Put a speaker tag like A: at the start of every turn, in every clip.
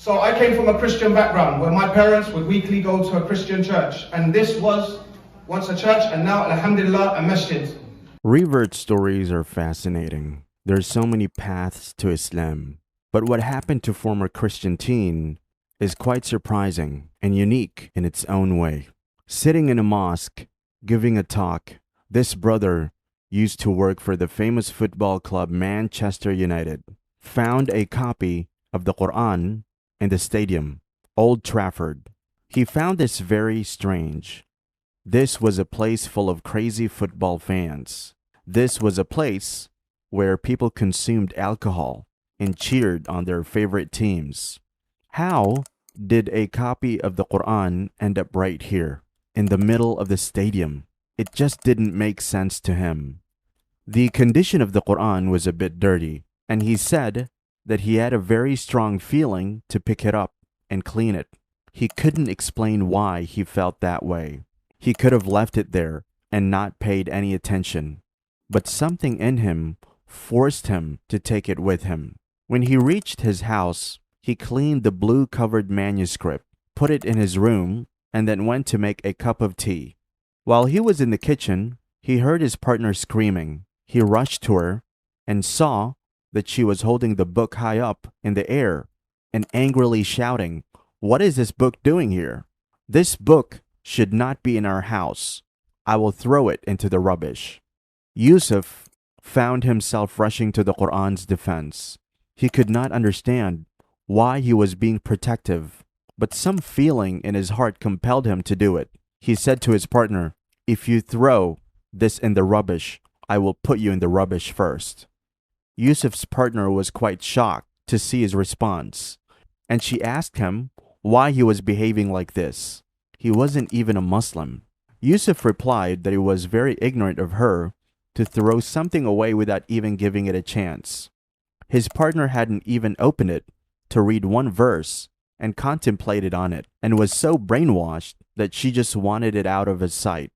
A: So I came from a Christian background where my parents would weekly go to a Christian church. And this was once a church and now, alhamdulillah, a masjid.
B: Revert stories are fascinating. There's so many paths to Islam. But what happened to former Christian teen is quite surprising and unique in its own way. Sitting in a mosque, giving a talk, this brother used to work for the famous football club Manchester United, found a copy of the Quran in the stadium, Old Trafford. He found this very strange. This was a place full of crazy football fans. This was a place where people consumed alcohol and cheered on their favorite teams. How did a copy of the Quran end up right here, in the middle of the stadium? It just didn't make sense to him. The condition of the Quran was a bit dirty, and he said that he had a very strong feeling to pick it up and clean it. He couldn't explain why he felt that way. He could have left it there and not paid any attention, but something in him forced him to take it with him. When he reached his house, he cleaned the blue-covered manuscript, put it in his room, and then went to make a cup of tea. While he was in the kitchen, he heard his partner screaming. He rushed to her and saw that she was holding the book high up in the air and angrily shouting, "What is this book doing here? This book should not be in our house. I will throw it into the rubbish." Yusuf found himself rushing to the Quran's defense. He could not understand why he was being protective, but some feeling in his heart compelled him to do it. He said to his partner, "If you throw this in the rubbish, I will put you in the rubbish first." Yusuf's partner was quite shocked to see his response, and she asked him why he was behaving like this. He wasn't even a Muslim. Yusuf replied that it was very ignorant of her to throw something away without even giving it a chance. His partner hadn't even opened it to read one verse and contemplated on it, and was so brainwashed that she just wanted it out of his sight.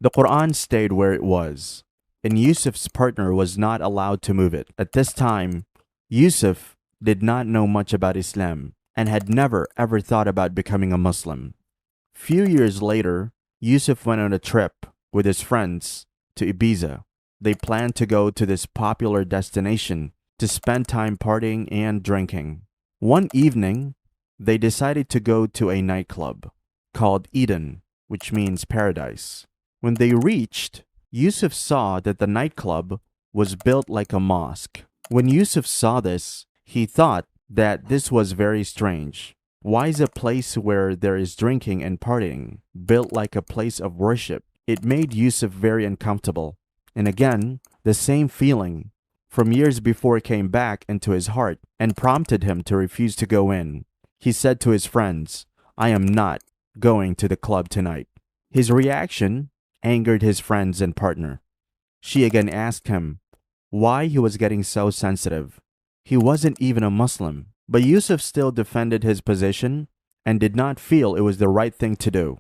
B: The Quran stayed where it was, and Yusuf's partner was not allowed to move it. At this time, Yusuf did not know much about Islam and had never ever thought about becoming a Muslim. Few years later, Yusuf went on a trip with his friends to Ibiza. They planned to go to this popular destination to spend time partying and drinking. One evening, they decided to go to a nightclub called Eden, which means paradise. When they reached, Yusuf saw that the nightclub was built like a mosque. When Yusuf saw this, he thought that this was very strange. Why is a place where there is drinking and partying built like a place of worship? It made Yusuf very uncomfortable. And again, the same feeling from years before came back into his heart and prompted him to refuse to go in. He said to his friends, "I am not going to the club tonight." His reaction angered his friends and partner. She again asked him why he was getting so sensitive. He wasn't even a Muslim, but Yusuf still defended his position and did not feel it was the right thing to do.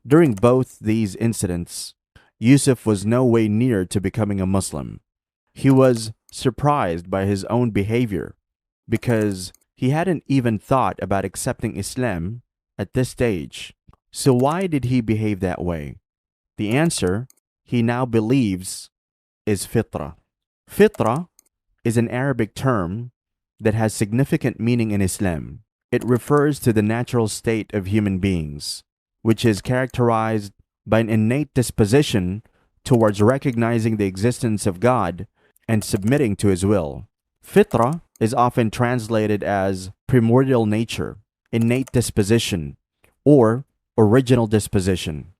B: During both these incidents, Yusuf was no way near to becoming a Muslim. He was surprised by his own behavior because he hadn't even thought about accepting Islam at this stage. So why did he behave that way? The answer, he now believes, is fitra. Fitra is an Arabic term that has significant meaning in Islam. It refers to the natural state of human beings, which is characterized by an innate disposition towards recognizing the existence of God and submitting to His will. Fitra is often translated as primordial nature, innate disposition, or original disposition.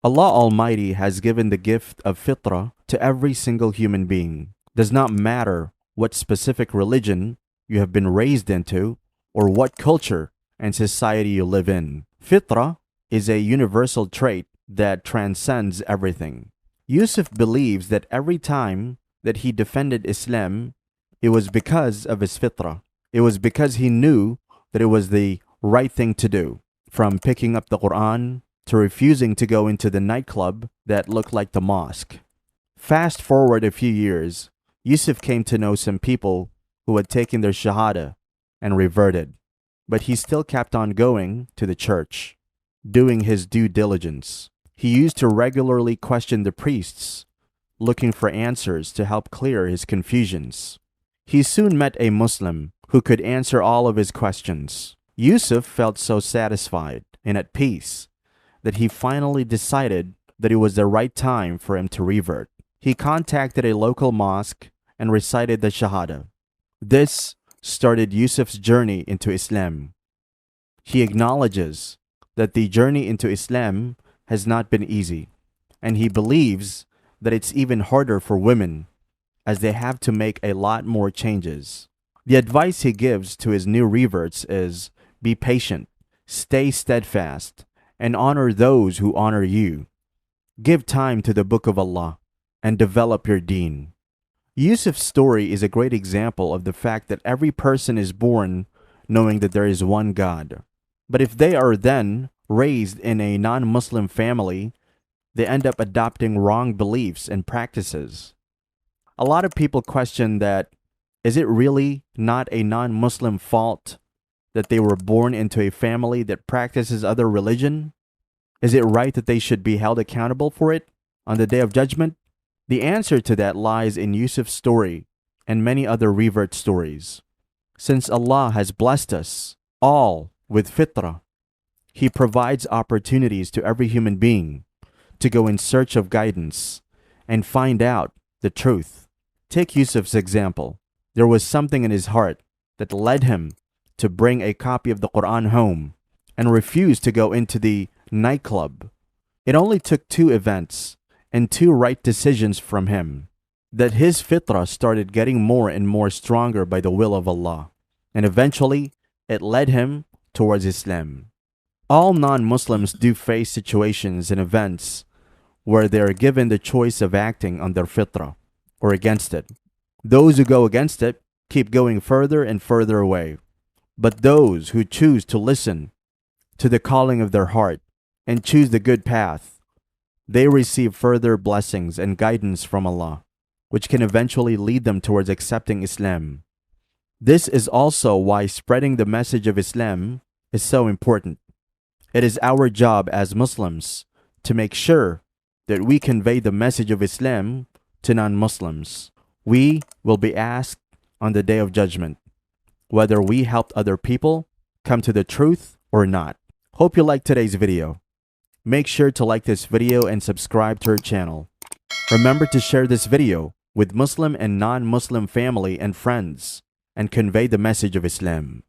B: Allah Almighty has given the gift of fitra to every single human being. Does not matter what specific religion you have been raised into or what culture and society you live in. Fitra is a universal trait that transcends everything. Yusuf believes that every time that he defended Islam, it was because of his fitra. It was because he knew that it was the right thing to do. From picking up the Quran to refusing to go into the nightclub that looked like the mosque. Fast forward a few years, Yusuf came to know some people who had taken their shahada and reverted. but he still kept on going to the church, doing his due diligence. He used to regularly question the priests, looking for answers to help clear his confusions. He soon met a Muslim who could answer all of his questions. Yusuf felt so satisfied and at peace that he finally decided that it was the right time for him to revert. He contacted a local mosque and recited the Shahada. This started Yusuf's journey into Islam. He acknowledges that the journey into Islam has not been easy, and he believes that it's even harder for women as they have to make a lot more changes. The advice he gives to his new reverts is be patient, stay steadfast, and honor those who honor you. Give time to the Book of Allah and develop your deen. Yusuf's story is a great example of the fact that every person is born knowing that there is one God. But if they are then raised in a non-Muslim family, they end up adopting wrong beliefs and practices. A lot of people question that, is it really not a non-Muslim fault that they were born into a family that practices other religion? Is it right that they should be held accountable for it on the Day of Judgment? The answer to that lies in Yusuf's story and many other revert stories. Since Allah has blessed us all with fitrah, He provides opportunities to every human being to go in search of guidance and find out the truth. Take Yusuf's example. There was something in his heart that led him to bring a copy of the Quran home and refuse to go into the nightclub. It only took 2 events and 2 right decisions from him that his fitrah started getting more and more stronger by the will of Allah, and eventually it led him towards Islam. All non-Muslims do face situations and events where they are given the choice of acting on their fitrah or against it. Those who go against it keep going further and further away. But those who choose to listen to the calling of their heart and choose the good path, they receive further blessings and guidance from Allah, which can eventually lead them towards accepting Islam. This is also why spreading the message of Islam is so important. It is our job as Muslims to make sure that we convey the message of Islam to non-Muslims. We will be asked on the Day of Judgment whether we helped other people come to the truth or not. Hope you liked today's video. Make sure to like this video and subscribe to our channel. Remember to share this video with Muslim and non-Muslim family and friends and convey the message of Islam.